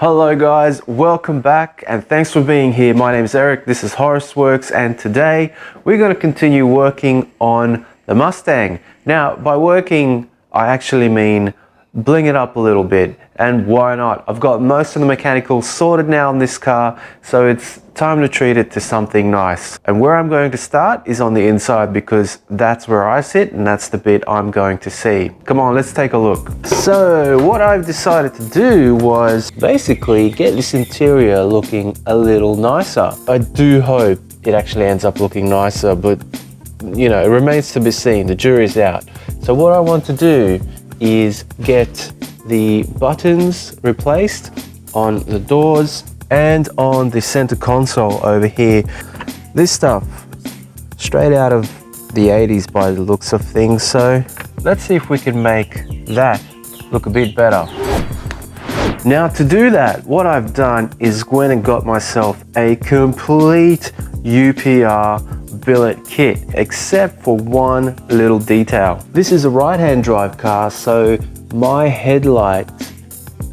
Hello guys, welcome back and thanks for being here. My name is Eric, this is Horus Works, and today we're going to continue working on the Mustang. Now by working I actually mean bling it up a little bit, and why not? I've got most of the mechanicals sorted now on this car, so it's time to treat it to something nice. And where I'm going to start is on the inside because that's where I sit and that's the bit I'm going to see. Come on, let's take a look. So what I've decided to do was basically get this interior looking a little nicer. I do hope it actually ends up looking nicer, but you know, it remains to be seen. The jury's out. So what I want to do is get the buttons replaced on the doors and on the center console over here. This stuff straight out of the 80s by the looks of things, so let's see if we can make that look a bit better. Now to do that, what I've done is went and got myself a complete UPR billet kit, except for one little detail. This is a right-hand drive car, so my headlight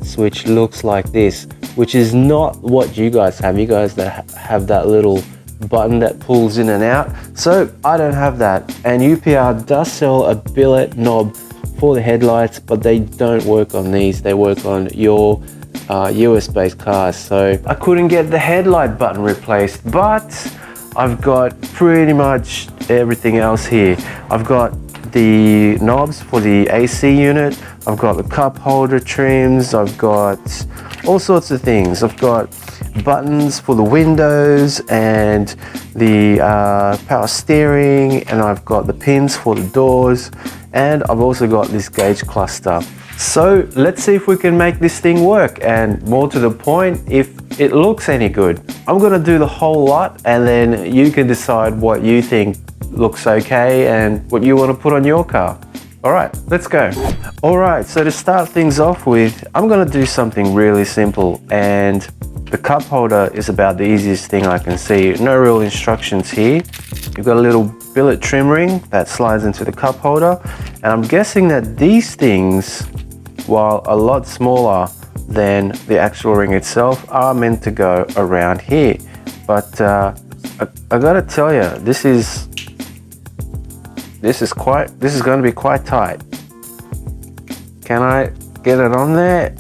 switch looks like this, which is not what you guys have. You guys that have that little button that pulls in and out. So I don't have that, and UPR does sell a billet knob for the headlights, but they don't work on these. They work on your US-based cars. So I couldn't get the headlight button replaced, but I've got pretty much everything else here. I've got the knobs for the AC unit, I've got the cup holder trims, I've got all sorts of things. I've got buttons for the windows and the power steering, and I've got the pins for the doors, and I've also got this gauge cluster. So let's see if we can make this thing work, and more to the point, if it looks any good. I'm gonna do the whole lot, and then you can decide what you think looks okay and what you want to put on your car. All right, let's go. All right, so to start things off with, I'm gonna do something really simple, and the cup holder is about the easiest thing I can see. No real instructions here. You've got a little billet trim ring that slides into the cup holder, and I'm guessing that these things, while a lot smaller than the actual ring itself, are meant to go around here. But I gotta tell you, this is going to be quite tight. Can I get it on there?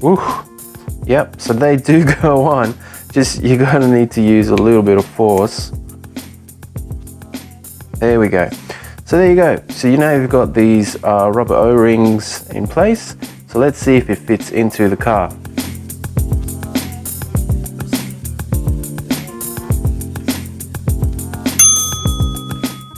Ooh, yep. So they do go on. Just you're gonna need to use a little bit of force. There we go. So there you go. So you know you've got these rubber O-rings in place. So let's see if it fits into the car.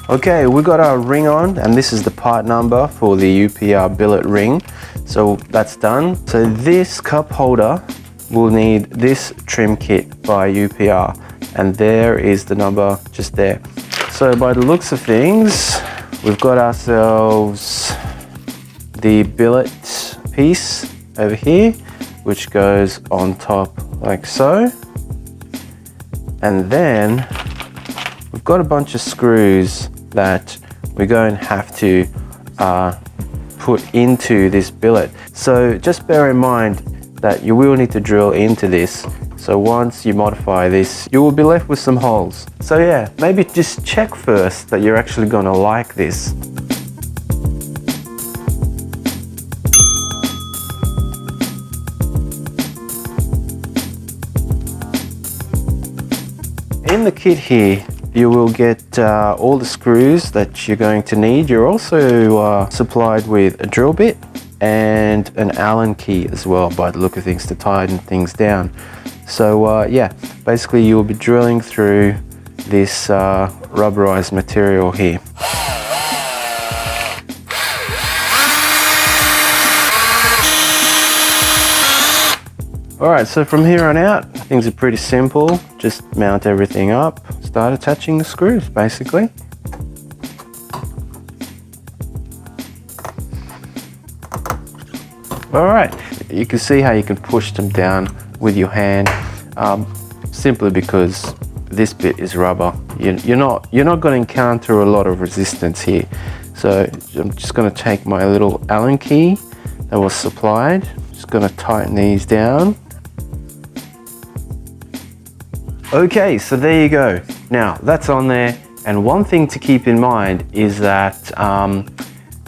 Okay, we got our ring on, and this is the part number for the UPR billet ring. So that's done. So this cup holder will need this trim kit by UPR, and there is the number just there. So by the looks of things, we've got ourselves the billet piece over here, which goes on top like so, and then we've got a bunch of screws that we're going to have to put into this billet. So just bear in mind that you will need to drill into this. So once you modify this, you will be left with some holes. So yeah, maybe just check first that you're actually going to like this. In the kit here, you will get all the screws that you're going to need. You're also supplied with a drill bit and an Allen key as well, by the look of things, to tighten things down. So yeah, basically you will be drilling through this rubberized material here. Alright, so from here on out, things are pretty simple. Just mount everything up, start attaching the screws, basically. Alright, you can see how you can push them down with your hand, simply because this bit is rubber. You're not going to encounter a lot of resistance here. So I'm just going to take my little Allen key that was supplied, just gonna tighten these down. Okay, so there you go. Now that's on there, and one thing to keep in mind is that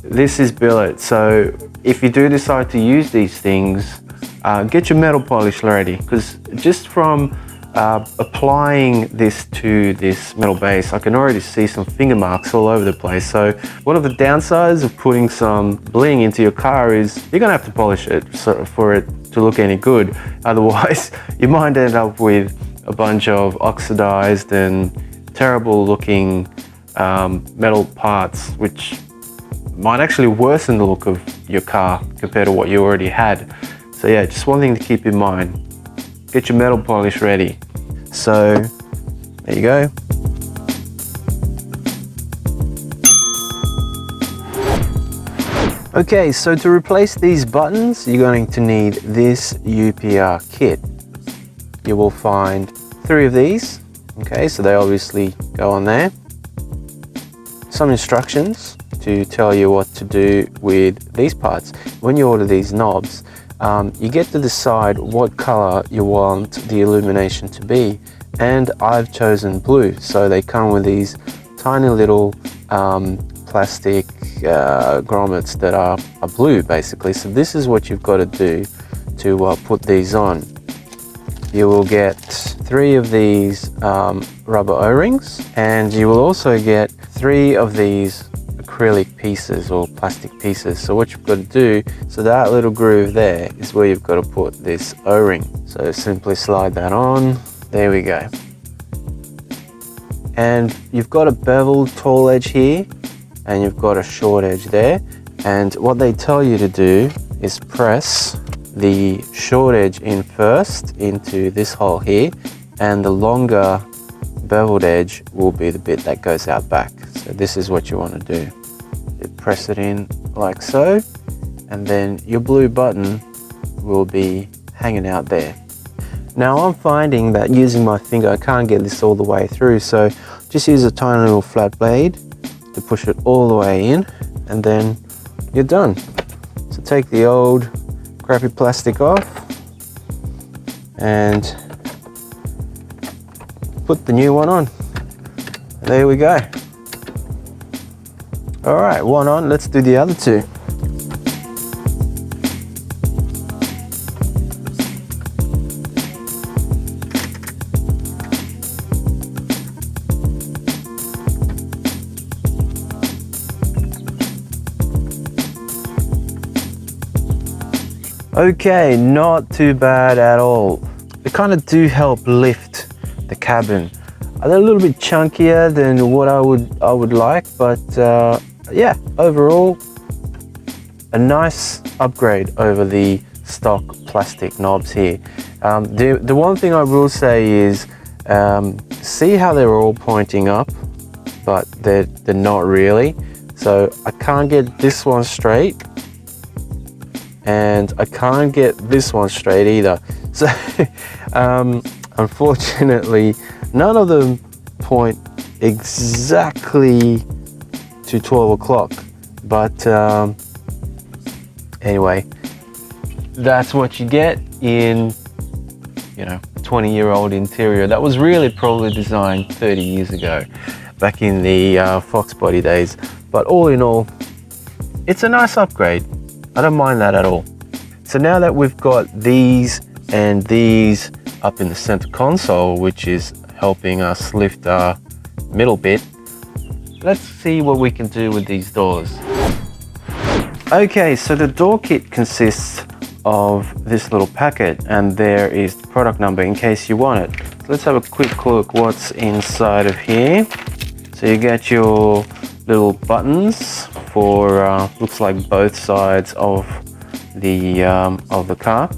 this is billet, so if you do decide to use these things, get your metal polish ready, because just from applying this to this metal base, I can already see some finger marks all over the place. So one of the downsides of putting some bling into your car is you're gonna have to polish it for it to look any good. Otherwise, you might end up with a bunch of oxidized and terrible looking metal parts, which might actually worsen the look of your car compared to what you already had. So yeah, just one thing to keep in mind. Get your metal polish ready. So there you go. Okay, so to replace these buttons, you're going to need this UPR kit. You will find 3 of these. Okay, so they obviously go on there. Some instructions to tell you what to do with these parts. When you order these knobs, you get to decide what color you want the illumination to be, and I've chosen blue. So they come with these tiny little plastic grommets that are blue basically. So this is what you've got to do to put these on. You will get 3 of these rubber O-rings, and you will also get 3 of these acrylic pieces or plastic pieces. So what you've got to do, so that little groove there is where you've got to put this O-ring. So simply slide that on. There we go. And you've got a beveled tall edge here, and you've got a short edge there. And what they tell you to do is press the short edge in first into this hole here, and the longer beveled edge will be the bit that goes out back. So this is what you want to do. You press it in like so, and then your blue button will be hanging out there. Now I'm finding that using my finger I can't get this all the way through, so just use a tiny little flat blade to push it all the way in, and then you're done. So take the old crappy plastic off and put the new one on. There we go. All right, one on, let's do the other 2. Okay, not too bad at all. They kind of do help lift the cabin. They're a little bit chunkier than what I would like, but yeah, overall a nice upgrade over the stock plastic knobs here. The one thing I will say is see how they're all pointing up, but they're not really. So I can't get this one straight, and I can't get this one straight either. So unfortunately, none of them point exactly to 12 o'clock. But anyway, that's what you get in, you know, a 20-year-old interior that was really probably designed 30 years ago, back in the Fox body days. But all in all, it's a nice upgrade. I don't mind that at all. So now that we've got these and these up in the center console, which is helping us lift our middle bit, let's see what we can do with these doors. Okay, so the door kit consists of this little packet, and there is the product number in case you want it. So let's have a quick look what's inside of here. So you get your little buttons for looks like both sides of the car,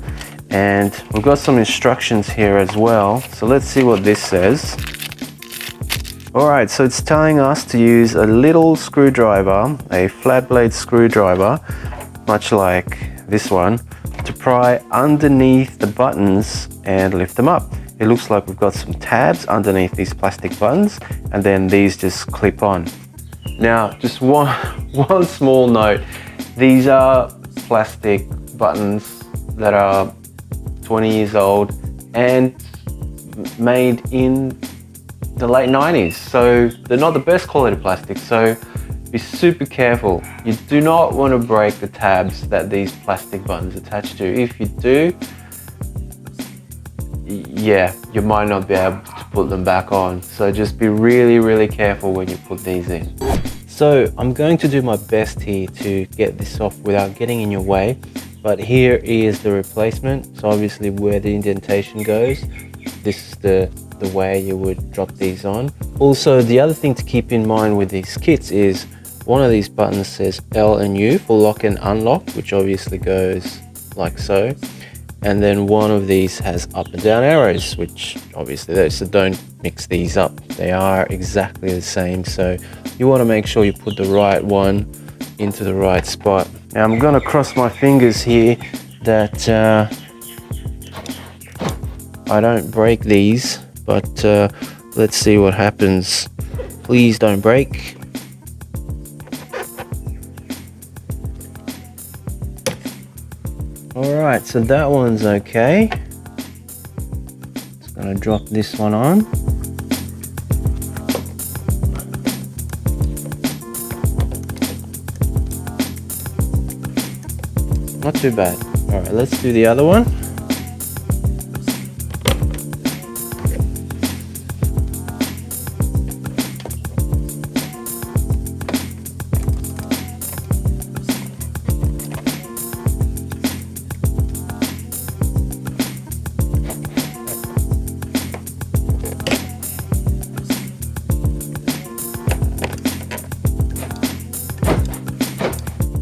and we've got some instructions here as well. So let's see what this says. Alright, so it's telling us to use a little screwdriver, a flat blade screwdriver, much like this one, to pry underneath the buttons and lift them up. It looks like we've got some tabs underneath these plastic buttons, and then these just clip on. Now, just one small note, these are plastic buttons. that are 20 years old and made in the late 90s. So they're not the best quality plastic. So be super careful. You do not want to break the tabs that these plastic buttons attach to. If you do, yeah, you might not be able to put them back on. So just be really, really careful when you put these in. So I'm going to do my best here to get this off without getting in your way. But here is the replacement. So obviously where the indentation goes, this is the way you would drop these on. Also, the other thing to keep in mind with these kits is one of these buttons says L and U for lock and unlock, which obviously goes like so. And then one of these has up and down arrows, which obviously those, so don't mix these up. They are exactly the same. So you want to make sure you put the right one into the right spot. Now I'm going to cross my fingers here that I don't break these, but let's see what happens. Please don't break. Alright, so that one's okay. Just gonna drop this one on. Not too bad. Alright, let's do the other one.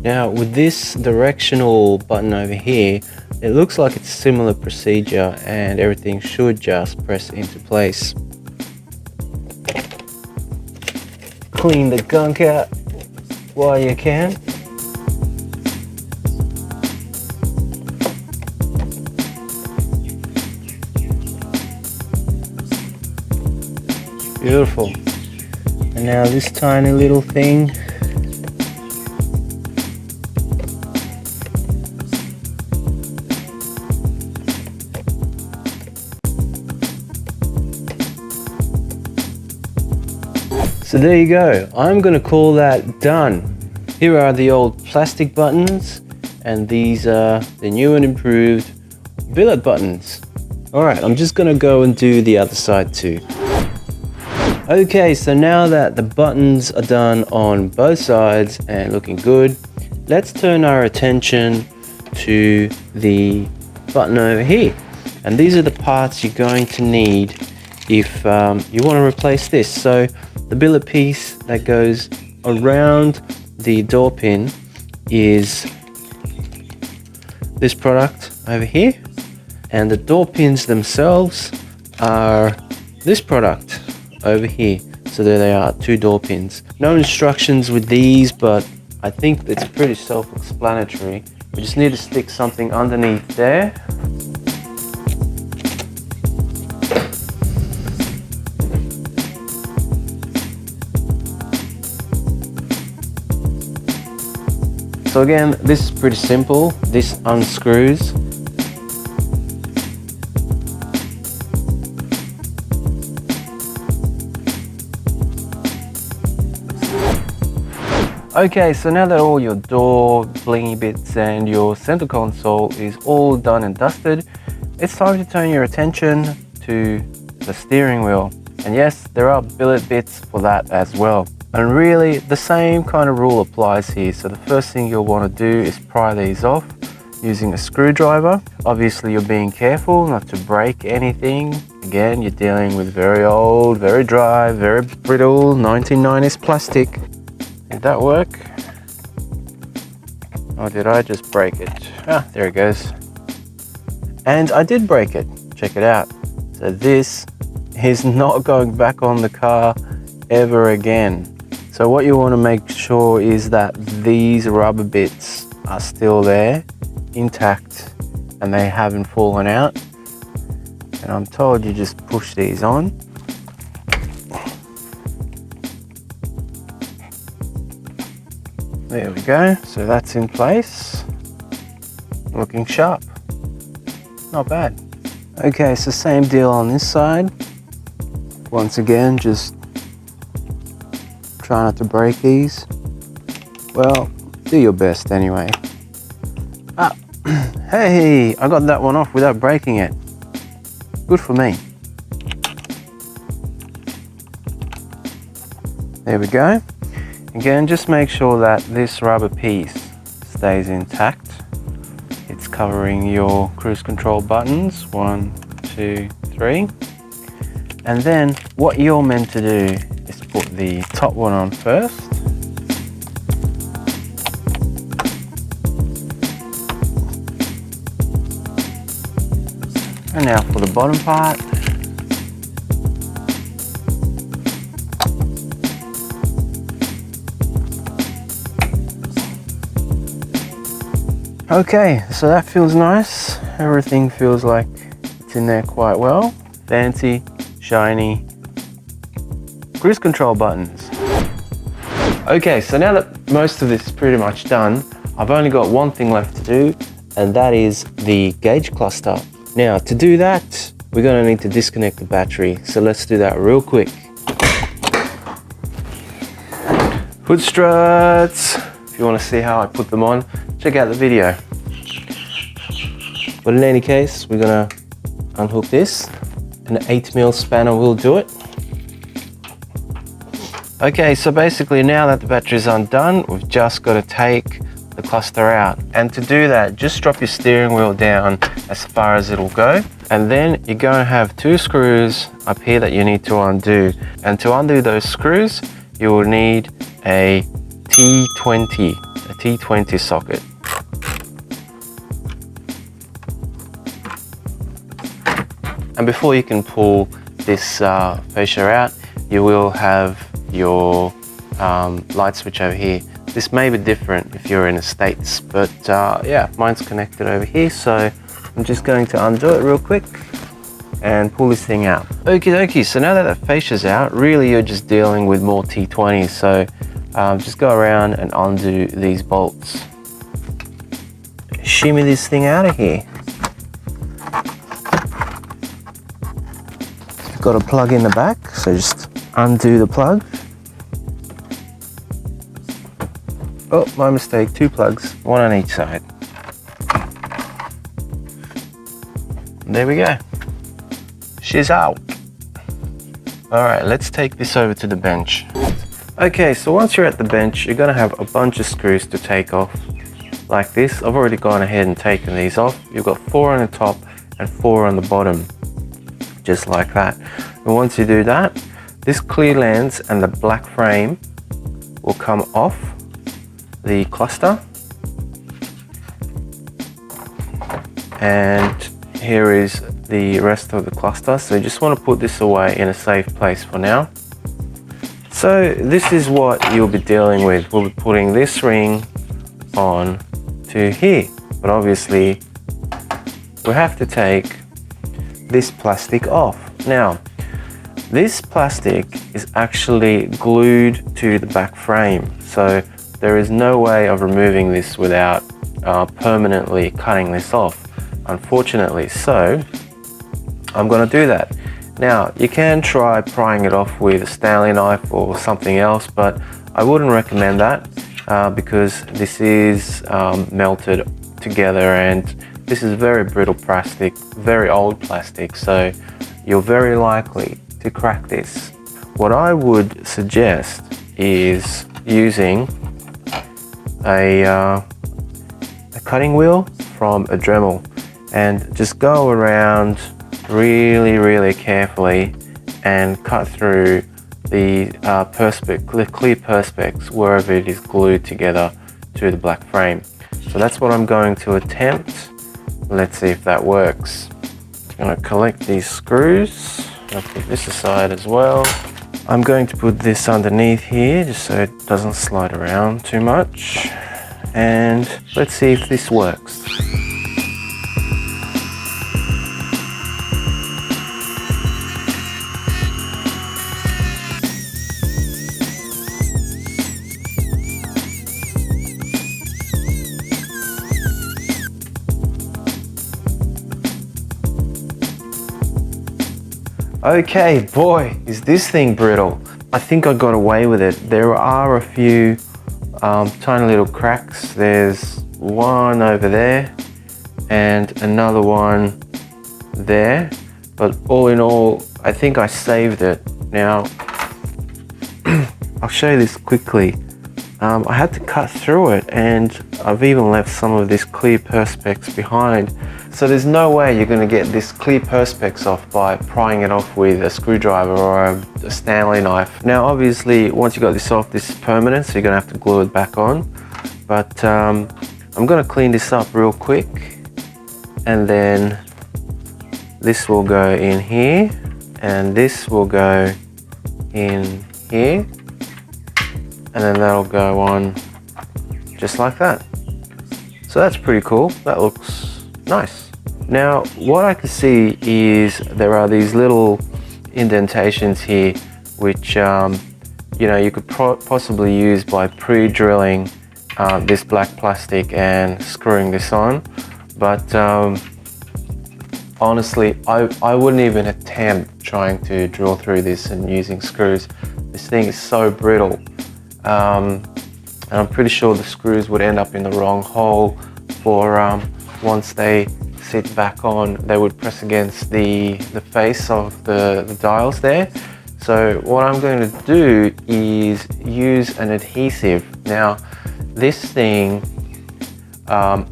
Now with this directional button over here, it looks like it's a similar procedure and everything should just press into place. Clean the gunk out while you can. Beautiful. And now this tiny little thing. So there you go. I'm going to call that done. Here are the old plastic buttons and these are the new and improved billet buttons. Alright, I'm just going to go and do the other side too. Okay, so now that the buttons are done on both sides and looking good, let's turn our attention to the button over here. And these are the parts you're going to need if you want to replace this. So the billet piece that goes around the door pin is this product over here, and the door pins themselves are this product over here. So there they are, 2 door pins. No instructions with these, but I think it's pretty self-explanatory. We just need to stick something underneath there. So again, this is pretty simple. This unscrews. Okay, so now that all your door, blingy bits and your center console is all done and dusted, it's time to turn your attention to the steering wheel. And yes, there are billet bits for that as well. And really, the same kind of rule applies here. So the first thing you'll want to do is pry these off using a screwdriver. Obviously, you're being careful not to break anything. Again, you're dealing with very old, very dry, very brittle 1990s plastic. Did that work? Or did I just break it? Ah, there it goes. And I did break it. Check it out. So this is not going back on the car ever again. So what you want to make sure is that these rubber bits are still there, intact, and they haven't fallen out. And I'm told you just push these on. There we go. So that's in place, looking sharp. not bad. Okay, it's the same deal on this side. Once again, just try not to break these. Well, do your best anyway. Ah, hey, I got that one off without breaking it. Good for me. There we go. Again, just make sure that this rubber piece stays intact. It's covering your cruise control buttons, 1, 2, 3. And then what you're meant to do is put the top one on first. And now for the bottom part. Okay, so that feels nice. Everything feels like it's in there quite well. Fancy, shiny cruise control buttons. Okay, so now that most of this is pretty much done, I've only got one thing left to do, and that is the gauge cluster. Now, to do that, we're going to need to disconnect the battery. So let's do that real quick. Hood struts. If you want to see how I put them on, check out the video. But in any case, we're going to unhook this. An 8mm spanner will do it. Okay, so basically now that the battery is undone, we've just got to take the cluster out. And to do that, just drop your steering wheel down as far as it'll go. And then you're going to have 2 screws up here that you need to undo. And to undo those screws, you will need a T20 socket. And before you can pull this fascia out, you will have your light switch over here. This may be different if you're in the States, but yeah, mine's connected over here, so I'm just going to undo it real quick and pull this thing out. Okie dokie, so now that the fascia's out, really you're just dealing with more T20s, so just go around and undo these bolts. Shimmy this thing out of here. You've got a plug in the back, so just undo the plug. Oh, my mistake, 2 plugs, 1 on each side. There we go. She's out. All right, let's take this over to the bench. Okay, so once you're at the bench, you're gonna have a bunch of screws to take off like this. I've already gone ahead and taken these off. You've got 4 on the top and 4 on the bottom, just like that. And once you do that, this clear lens and the black frame will come off the cluster. And here is the rest of the cluster. So you just want to put this away in a safe place for now. So this is what you'll be dealing with. We'll be putting this ring on to here, but obviously we have to take this plastic off. Now, this plastic is actually glued to the back frame, so there is no way of removing this without permanently cutting this off, unfortunately. So I'm going to do that. Now, you can try prying it off with a Stanley knife or something else, but I wouldn't recommend that because this is melted together, and this is very brittle plastic, very old plastic, so you're very likely to crack this. What I would suggest is using a cutting wheel from a Dremel and just go around really carefully and cut through the clear perspex wherever it is glued together to the black frame. So that's what I'm going to attempt. Let's see if that works. I'm going to collect these screws. I'll put this aside as well. I'm going to put this underneath here just so it doesn't slide around too much. And let's see if this works. Okay, boy, is this thing brittle. I think I got away with it. There are a few tiny little cracks. There's one over there and another one there. But all in all, I think I saved it. Now, I'll show you this quickly. I had to cut through it, and I've even left some of this clear perspex behind. So there's no way you're going to get this clear perspex off by prying it off with a screwdriver or a Stanley knife. Now obviously once you got this off, this is permanent, so you're going to have to glue it back on. But I'm going to clean this up real quick, and then this will go in here and this will go in here, and then that'll go on just like that. So that's pretty cool. That looks nice. Now what I can see is there are these little indentations here which you know, you could possibly use by pre-drilling this black plastic and screwing this on, but honestly I wouldn't even attempt trying to drill through this and using screws. This thing is so brittle, and I'm pretty sure the screws would end up in the wrong hole, for once they sit back on, they would press against the face of the dials there. So what I'm going to do is use an adhesive. Now this thing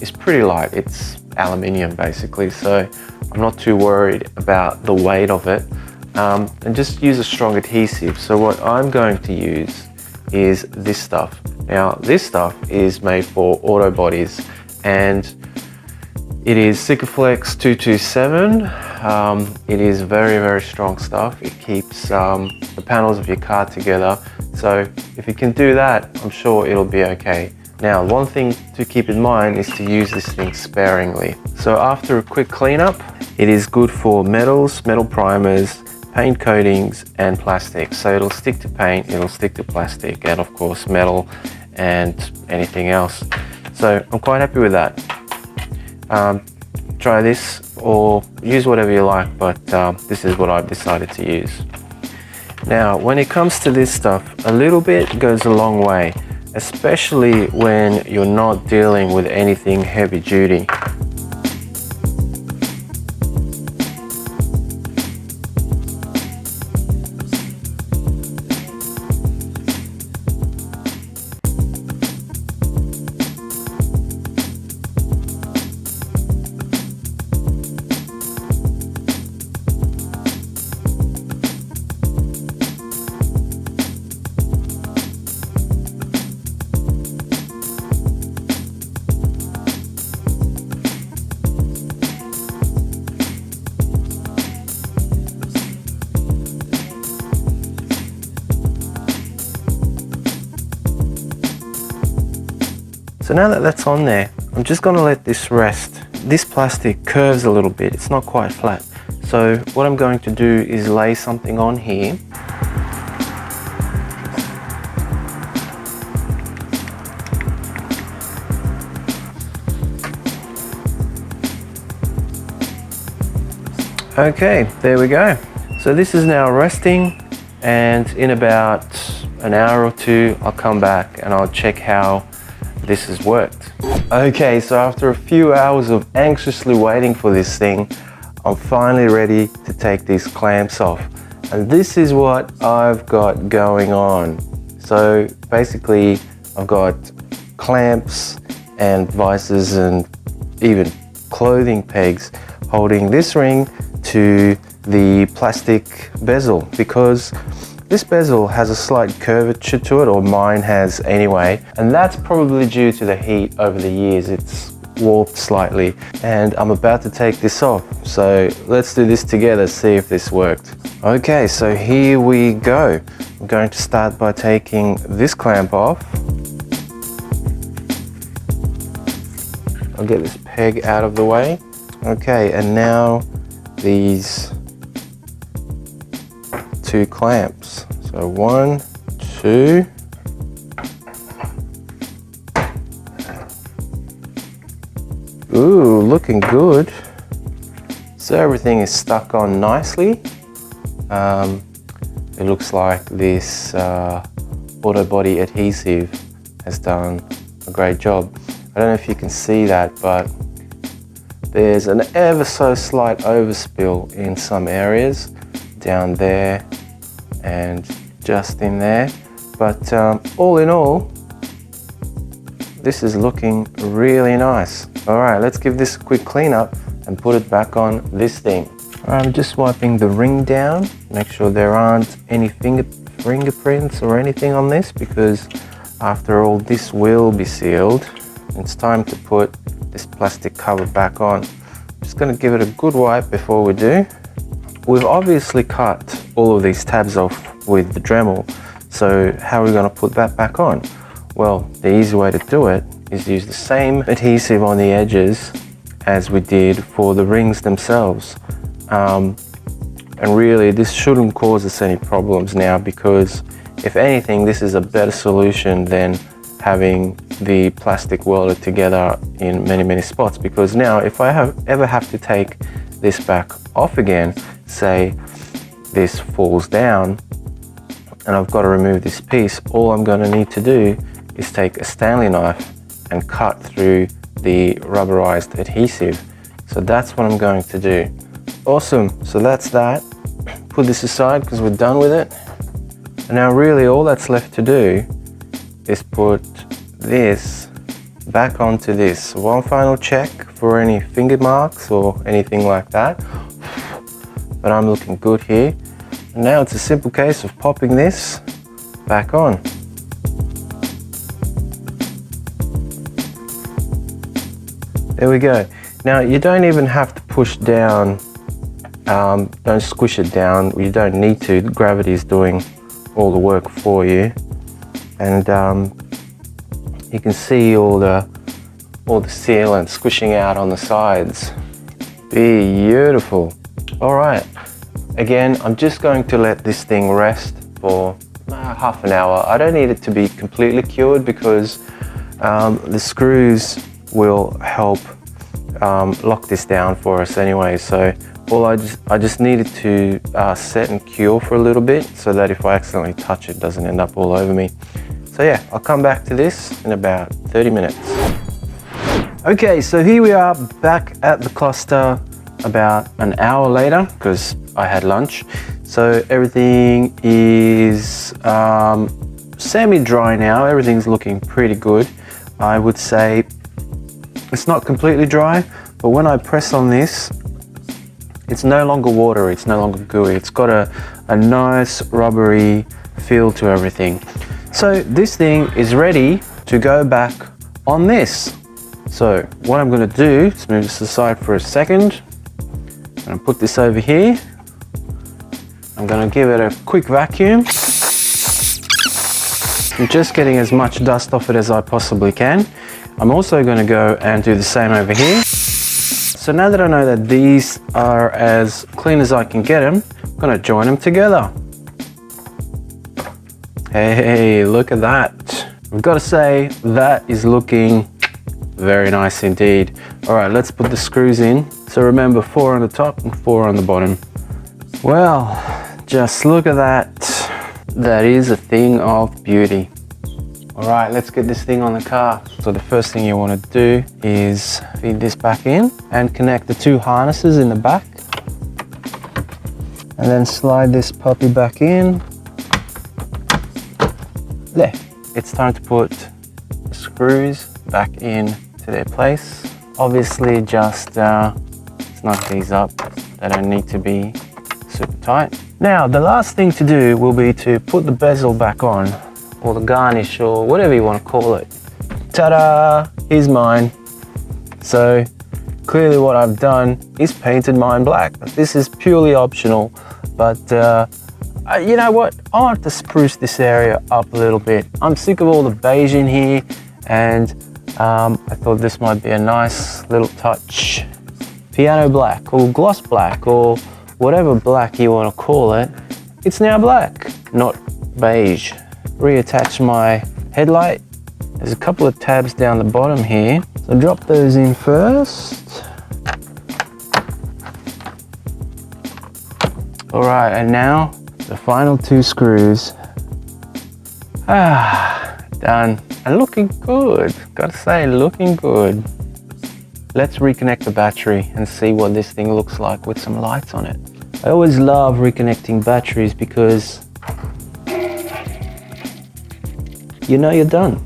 is pretty light, it's aluminium basically, so I'm not too worried about the weight of it, and just use a strong adhesive. So what I'm going to use is this stuff. Now this stuff is made for auto bodies, and it is Sikaflex 227. It is very, very strong stuff. It keeps the panels of your car together. So if you can do that, I'm sure it'll be okay. Now, one thing to keep in mind is to use this thing sparingly. So after a quick cleanup, it is good for metals, metal primers, paint coatings, and plastic. So it'll stick to paint, it'll stick to plastic, and of course metal and anything else. So I'm quite happy with that. Try this or use whatever you like, but this is what I've decided to use. Now when it comes to this stuff, a little bit goes a long way, especially when you're not dealing with anything heavy duty. So now that that's on there, I'm just going to let this rest. This plastic curves a little bit, it's not quite flat. So what I'm going to do is lay something on here. Okay, there we go. So this is now resting, and in about an hour or two, I'll come back and I'll check how this has worked. Okay, so after a few hours of anxiously waiting for this thing, I'm finally ready to take these clamps off. And this is what I've got going on. So basically, I've got clamps and vices and even clothing pegs holding this ring to the plastic bezel, because this bezel has a slight curvature to it, or mine has anyway, and that's probably due to the heat over the years. It's warped slightly, and I'm about to take this off. So let's do this together, see if this worked. Okay, so here we go. I'm going to start by taking this clamp off. I'll get this peg out of the way. Okay, and now these two clamps. So 1, 2. Ooh, looking good. So everything is stuck on nicely. it looks like this auto body adhesive has done a great job. I don't know if you can see that, but there's an ever so slight overspill in some areas, down there and just in there. But all in all, this is looking really nice. All right, let's give this a quick cleanup and put it back on this thing. I'm just wiping the ring down, make sure there aren't any fingerprints or anything on this, because after all, this will be sealed. It's time to put this plastic cover back on. Just gonna give it a good wipe before we do. We've obviously cut all of these tabs off with the Dremel, so how are we gonna put that back on? Well, the easy way to do it is use the same adhesive on the edges as we did for the rings themselves. And really, this shouldn't cause us any problems now, because if anything, this is a better solution than having the plastic welded together in many spots. Because now if I ever have to take this back off again, say this falls down and I've got to remove this piece, all I'm going to need to do is take a Stanley knife and cut through the rubberized adhesive. So that's what I'm going to do. Awesome, so that's that. Put this aside because we're done with it. And now really all that's left to do is put this back onto this. One final check for any finger marks or anything like that. But I'm looking good here. And now it's a simple case of popping this back on. There we go. Now you don't even have to push down, don't squish it down. You don't need to. Gravity is doing all the work for you. And you can see all the sealant squishing out on the sides. Beautiful. All right. Again, I'm just going to let this thing rest for half an hour. I don't need it to be completely cured, because the screws will help lock this down for us anyway. So I just need it to set and cure for a little bit, so that if I accidentally touch it, it doesn't end up all over me. So yeah, I'll come back to this in about 30 minutes. Okay, so here we are back at the cluster about an hour later, because I had lunch. So everything is semi-dry now. Everything's looking pretty good. I would say it's not completely dry, but when I press on this, it's no longer watery, it's no longer gooey. It's got a nice rubbery feel to everything. So this thing is ready to go back on this. So what I'm going to do is move this aside for a second. I'm going to put this over here. I'm going to give it a quick vacuum. I'm just getting as much dust off it as I possibly can. I'm also going to go and do the same over here. So now that I know that these are as clean as I can get them, I'm going to join them together. Hey, look at that. I've got to say, that is looking very nice indeed. All right, let's put the screws in. So remember, 4 on the top and 4 on the bottom. Well, just look at that. That is a thing of beauty. All right, let's get this thing on the car. So the first thing you want to do is feed this back in and connect the 2 harnesses in the back. And then slide this puppy back in. There. It's time to put the screws back in to their place. Obviously just snug these up. They don't need to be super tight. Now the last thing to do will be to put the bezel back on, or the garnish, or whatever you want to call it. Ta-da! Here's mine. So clearly what I've done is painted mine black. This is purely optional, but you know what? I want to spruce this area up a little bit. I'm sick of all the beige in here, and I thought this might be a nice little touch. Piano black, or gloss black, or whatever black you want to call it. It's now black, not beige. Reattach my headlight. There's a couple of tabs down the bottom here, so drop those in first. All right, and now the final 2 screws. Done. And looking good. Gotta say, looking good. Let's reconnect the battery and see what this thing looks like with some lights on it. I always love reconnecting batteries because you know you're done.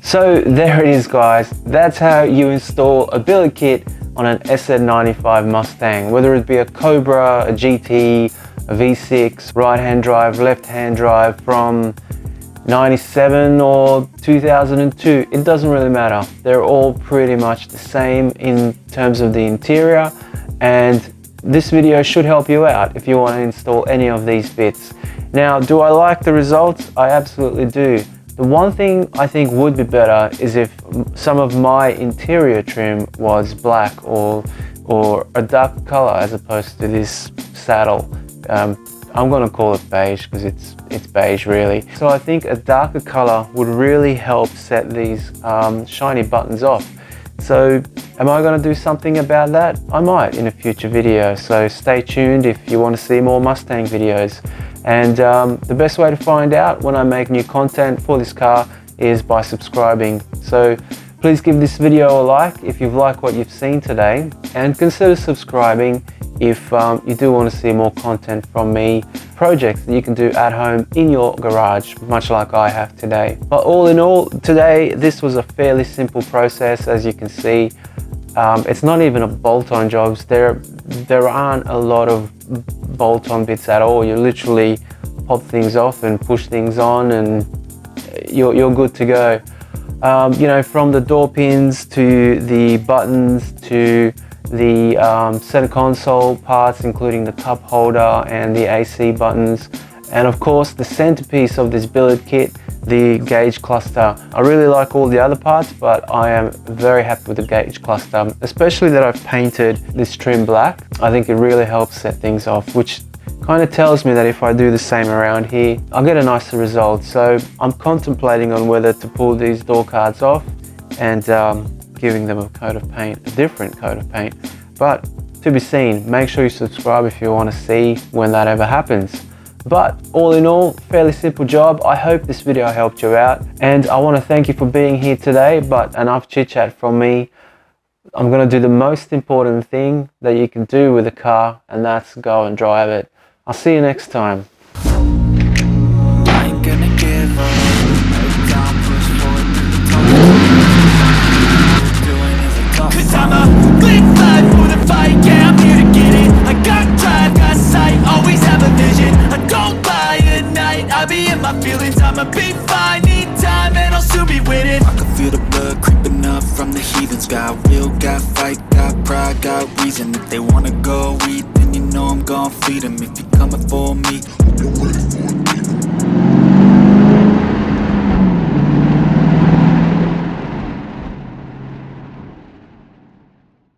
So there it is, guys. That's how you install a billet kit on an SZ95 Mustang, whether it be a Cobra, a GT, a V6, right-hand drive, left-hand drive from 97 or 2002. It doesn't really matter. They're all pretty much the same in terms of the interior, and this video should help you out if you want to install any of these bits. Now, do I like the results? I absolutely do. The one thing I think would be better is if some of my interior trim was black or a dark color as opposed to this saddle. I'm gonna call it beige because it's beige really. So I think a darker color would really help set these shiny buttons off. So am I gonna do something about that? I might in a future video, so stay tuned if you want to see more Mustang videos. And the best way to find out when I make new content for this car is by subscribing. So please give this video a like if you've liked what you've seen today, and consider subscribing if you do want to see more content from me, projects that you can do at home in your garage, much like I have today. But all in all, today this was a fairly simple process, as you can see. It's not even a bolt-on jobs. There aren't a lot of bolt-on bits at all. You literally pop things off and push things on and you're good to go. You know, from the door pins to the buttons to the center console parts, including the cup holder and the AC buttons, and of course the centerpiece of this billet kit, the gauge cluster. I really like all the other parts, but I am very happy with the gauge cluster, especially that I've painted this trim black. I think it really helps set things off, which kind of tells me that if I do the same around here, I'll get a nicer result. So I'm contemplating on whether to pull these door cards off and giving them a coat of paint, a different coat of paint. But to be seen. Make sure you subscribe if you want to see when that ever happens. But all in all, fairly simple job. I hope this video helped you out, and I want to thank you for being here today. But enough chit chat from me. I'm going to do the most important thing that you can do with a car, and that's go and drive it. I'll see you next time. I'ma be fine, need time and I'll soon be winning. I can feel the blood creeping up from the heathens. Got will, got fight, got pride, got reason. If they wanna go eat, then you know I'm gon' feed them. If you're coming for me,